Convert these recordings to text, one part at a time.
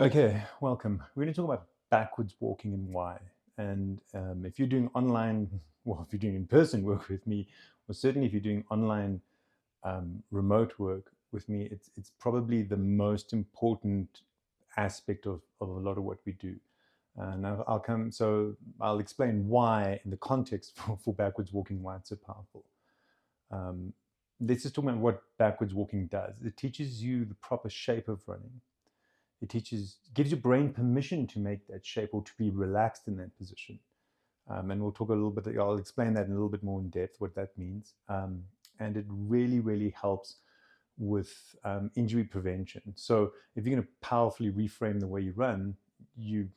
Okay, welcome. We're going to talk about backwards walking and why. And if you're doing online, well, if you're doing in-person work with me, or certainly if you're doing online remote work with me, it's probably the most important aspect of a lot of what we do. And I'll explain why in the context for backwards walking, why it's so powerful. Um, let's just talk about what backwards walking does. It teaches you the proper shape of running. Gives your brain permission to make that shape or to be relaxed in that position. And we'll talk a little bit, I'll explain that in a little bit more in depth, what that means. And it really, really helps with injury prevention. So if you're going to powerfully reframe the way you run, you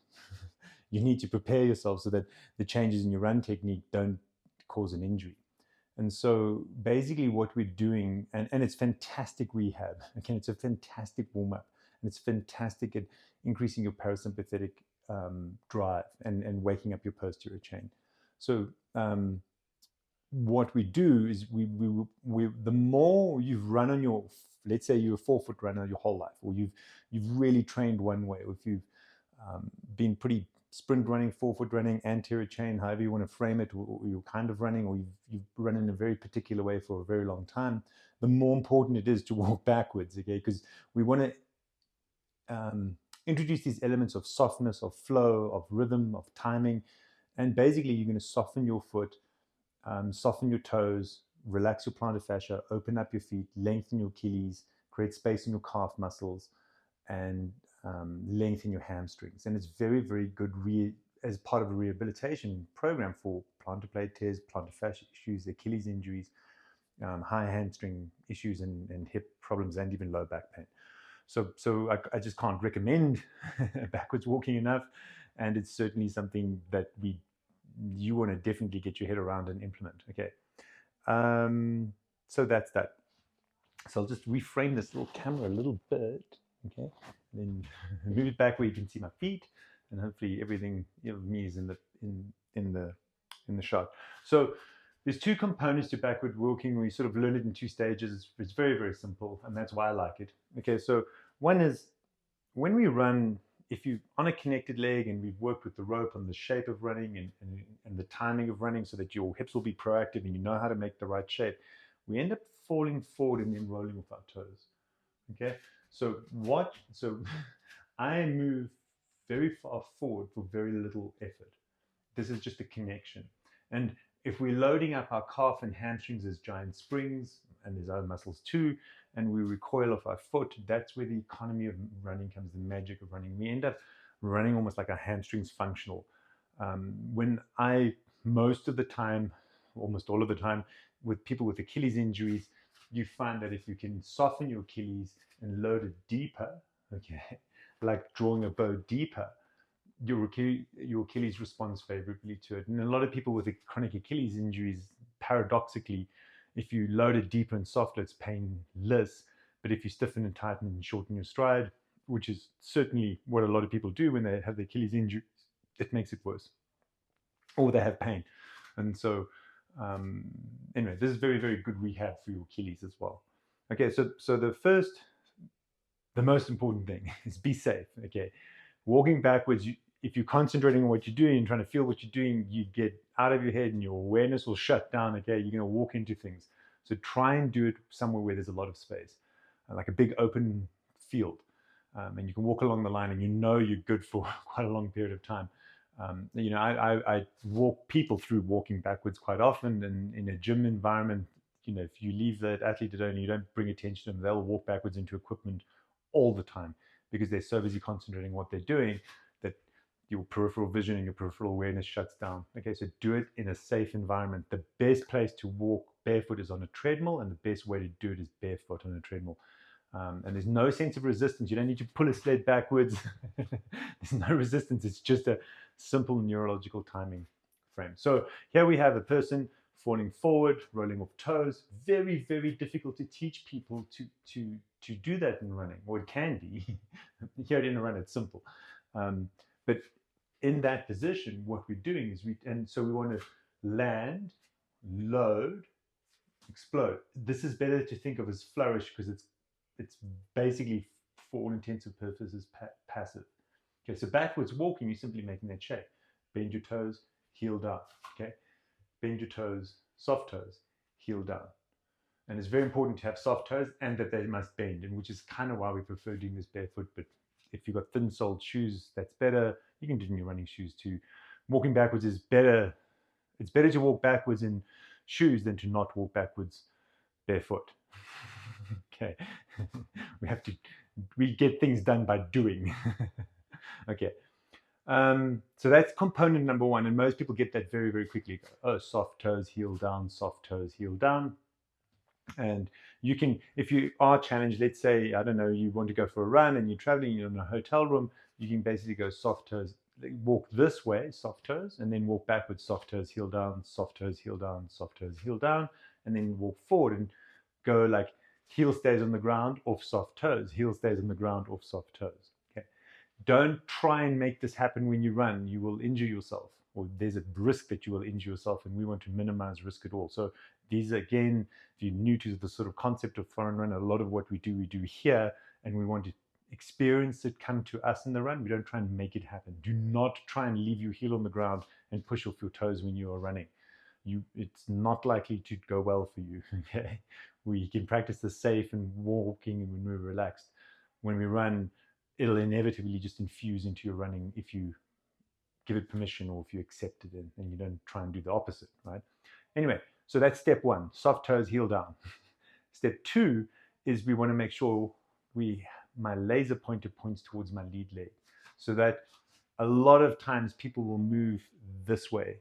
you need to prepare yourself so that the changes in your run technique don't cause an injury. And so basically what we're doing, and it's fantastic rehab. Again, it's a fantastic warm-up, and it's fantastic at increasing your parasympathetic drive and waking up your posterior chain. So what we do is we the more you've run on your, let's say you're a 4-foot runner your whole life, or you've really trained one way, or if you've been pretty sprint running, 4-foot running, anterior chain, however you want to frame it, or you're kind of running, or you've run in a very particular way for a very long time, the more important it is to walk backwards, okay? Because we want to introduce these elements of softness, of flow, of rhythm, of timing, and basically you're going to soften your foot, soften your toes, relax your plantar fascia, open up your feet, lengthen your Achilles, create space in your calf muscles, and lengthen your hamstrings. And it's very, very good as part of a rehabilitation program for plantar plate tears, plantar fascia issues, Achilles injuries, high hamstring issues, and hip problems, and even low back pain. So I just can't recommend backwards walking enough. And it's certainly something that you want to definitely get your head around and implement. Okay. So that's that. So I'll just reframe this little camera a little bit. Okay. And then move it back where you can see my feet, and hopefully everything of me is in the shot. So there's two components to backward walking. We sort of learn it in two stages. It's very, very simple, and that's why I like it. Okay, so one is when we run, if you're on a connected leg and we've worked with the rope on the shape of running and the timing of running so that your hips will be proactive and you know how to make the right shape, we end up falling forward and then rolling with our toes. Okay, so I move very far forward for very little effort. This is just a connection. And if we're loading up our calf and hamstrings as giant springs, and there's other muscles too, and we recoil off our foot, that's where the economy of running comes, the magic of running. We end up running almost like our hamstrings functional. When I, most of the time, almost all of the time, with people with Achilles injuries, you find that if you can soften your Achilles and load it deeper, okay, like drawing a bow deeper, your Achilles responds favorably to it. And a lot of people with chronic Achilles injuries, paradoxically, if you load it deeper and softer, it's painless. But if you stiffen and tighten and shorten your stride, which is certainly what a lot of people do when they have the Achilles injury, it makes it worse, or they have pain. And so, anyway, this is very, very good rehab for your Achilles as well. Okay, so the most important thing is be safe. Okay, walking backwards, if you're concentrating on what you're doing and trying to feel what you're doing, you get out of your head and your awareness will shut down. Okay, you're going to walk into things. So try and do it somewhere where there's a lot of space, like a big open field. And you can walk along the line and you know you're good for quite a long period of time. I walk people through walking backwards quite often, and in a gym environment, if you leave that athlete alone, you don't bring attention to them, they'll walk backwards into equipment all the time because they're so busy concentrating on what they're doing that your peripheral vision and your peripheral awareness shuts down. Okay, so do it in a safe environment. The best place to walk barefoot is on a treadmill, and the best way to do it is barefoot on a treadmill. And there's no sense of resistance. You don't need to pull a sled backwards. There's no resistance. It's just a simple neurological timing frame. So here we have a person falling forward, rolling off toes. Very, very difficult to teach people to do that in running, or it can be. Here in a run, it's simple. But in that position, what we're doing is so we want to land, load, explode. This is better to think of as flourish because it's basically for all intensive purposes, passive. Okay, so backwards walking, you're simply making that shape. Bend your toes, heel down. Okay, bend your toes, soft toes, heel down. And it's very important to have soft toes and that they must bend, and which is kind of why we prefer doing this barefoot. But if you've got thin-soled shoes, that's better. You can do it in your running shoes too. Walking backwards is better. It's better to walk backwards in shoes than to not walk backwards barefoot. Okay, we get things done by doing. Okay, so that's component number one, and most people get that very, very quickly. Oh, soft toes, heel down, soft toes, heel down. And you can, if you are challenged, let's say, I don't know, you want to go for a run and you're traveling, you're in a hotel room, you can basically go soft toes, walk this way, soft toes, and then walk backwards, soft toes, heel down, soft toes, heel down, soft toes, heel down, and then walk forward and go like heel stays on the ground, off soft toes, heel stays on the ground, off soft toes. Okay. Don't try and make this happen when you run. You will injure yourself, or there's a risk that you will injure yourself, and we want to minimize risk at all. So these, again, if you're new to the sort of concept of foreign run, a lot of what we do here, and we want to experience it come to us in the run. We don't try and make it happen. Do not try and leave your heel on the ground and push off your toes when you are running. It's not likely to go well for you. Okay, we can practice the safe and walking and when we're relaxed. When we run, it'll inevitably just infuse into your running if you give it permission or if you accept it and you don't try and do the opposite, right? Anyway, so that's step one, soft toes, heel down. Step two is we want to make sure my laser pointer points towards my lead leg, so that a lot of times people will move this way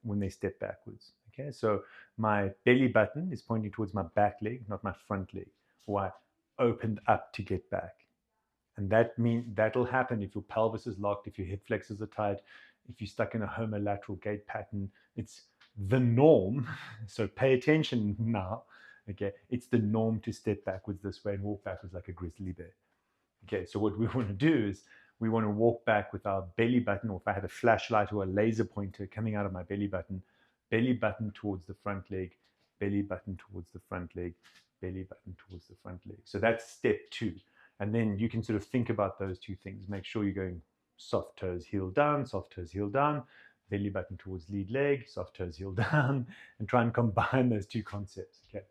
when they step backwards. Okay, so my belly button is pointing towards my back leg, not my front leg, or I opened up to get back. And that'll happen if your pelvis is locked, if your hip flexors are tight, if you're stuck in a homolateral gait pattern. It's the norm. So pay attention now. Okay, it's the norm to step backwards this way and walk backwards like a grizzly bear. Okay, so what we want to do is we want to walk back with our belly button, or if I had a flashlight or a laser pointer coming out of my belly button towards the front leg, belly button towards the front leg, belly button towards the front leg. So that's step two. And then you can sort of think about those two things. Make sure you're going soft toes, heel down, soft toes, heel down, belly button towards lead leg, soft toes, heel down, and try and combine those two concepts. Okay.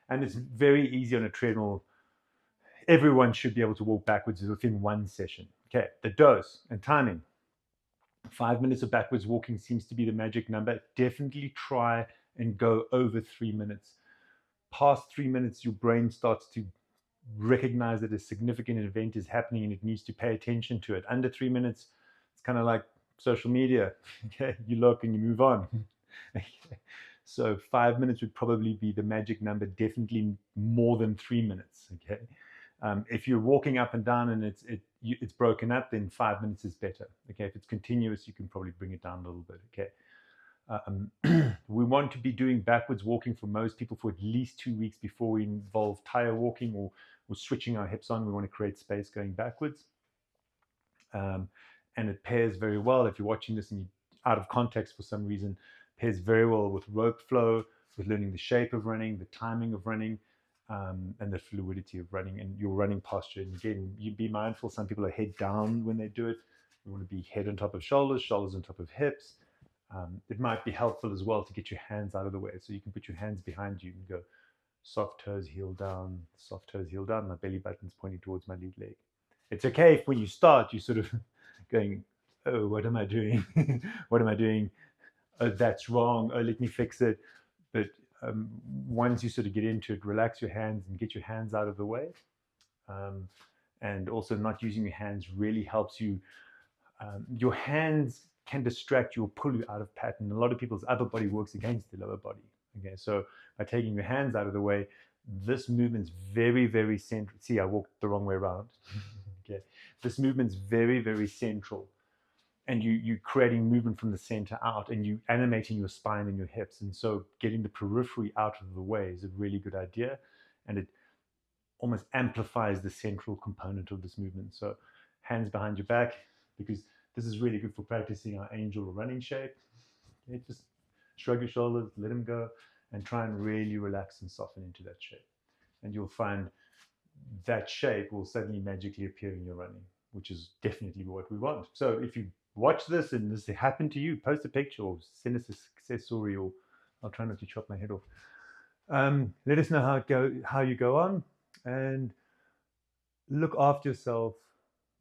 And it's very easy on a treadmill. Everyone should be able to walk backwards within one session. Okay, the dose and timing. 5 minutes of backwards walking seems to be the magic number. Definitely try and go over 3 minutes. Past 3 minutes, your brain starts to recognize that a significant event is happening and it needs to pay attention to it. Under 3 minutes, it's kind of like social media. Okay, you look and you move on. Okay. So 5 minutes would probably be the magic number, definitely more than 3 minutes. Okay. If you're walking up and down and it's broken up, then 5 minutes is better. Okay, if it's continuous, you can probably bring it down a little bit. Okay, we want to be doing backwards walking for most people for at least 2 weeks before we involve tire walking or switching our hips on. We want to create space going backwards, and it pairs very well. If you're watching this and you're out of context for some reason, pairs very well with rope flow, with learning the shape of running, the timing of running. And the fluidity of running and your running posture. And again, you be mindful, some people are head down when they do it. You want to be head on top of shoulders, shoulders on top of hips. It might be helpful as well to get your hands out of the way. So you can put your hands behind you and go soft toes, heel down, soft toes, heel down. My belly button's pointing towards my lead leg. It's okay if when you start, you're sort of going, oh, what am I doing? What am I doing? Oh, that's wrong. Oh, let me fix it. But once you sort of get into it, relax your hands and get your hands out of the way. And also not using your hands really helps you. Your hands can distract you or pull you out of pattern. A lot of people's upper body works against the lower body. Okay, so by taking your hands out of the way, this movement's very, very central. See, I walked the wrong way around. Okay, this movement's very, very central. And you're creating movement from the center out, and you animating your spine and your hips. And so getting the periphery out of the way is a really good idea. And it almost amplifies the central component of this movement. So hands behind your back, because this is really good for practicing our angel or running shape. Okay, just shrug your shoulders, let them go, and try and really relax and soften into that shape. And you'll find that shape will suddenly magically appear in your running, which is definitely what we want. So if you watch this and this happened to you, post a picture or send us a success story, or I'll try not to chop my head off. Let us know how you go on, and look after yourself,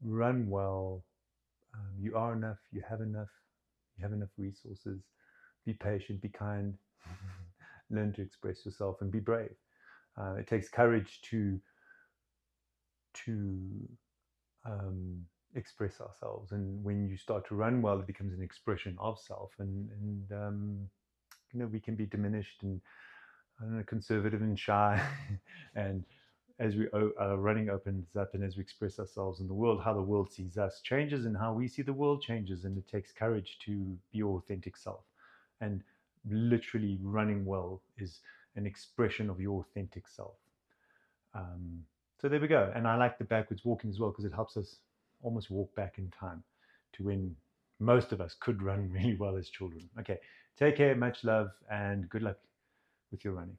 run well. You are enough. You have enough. You have enough resources. Be patient. Be kind. Learn to express yourself and be brave. It takes courage to express ourselves, and when you start to run well, it becomes an expression of self, and we can be diminished and, I don't know, conservative and shy, and as our running opens up and as we express ourselves in the world, how the world sees us changes, and how we see the world changes, and it takes courage to be your authentic self. And literally, running well is an expression of your authentic self. So there we go. And I like the backwards walking as well, because it helps us almost walk back in time to when most of us could run really well as children. Okay, take care, much love, and good luck with your running.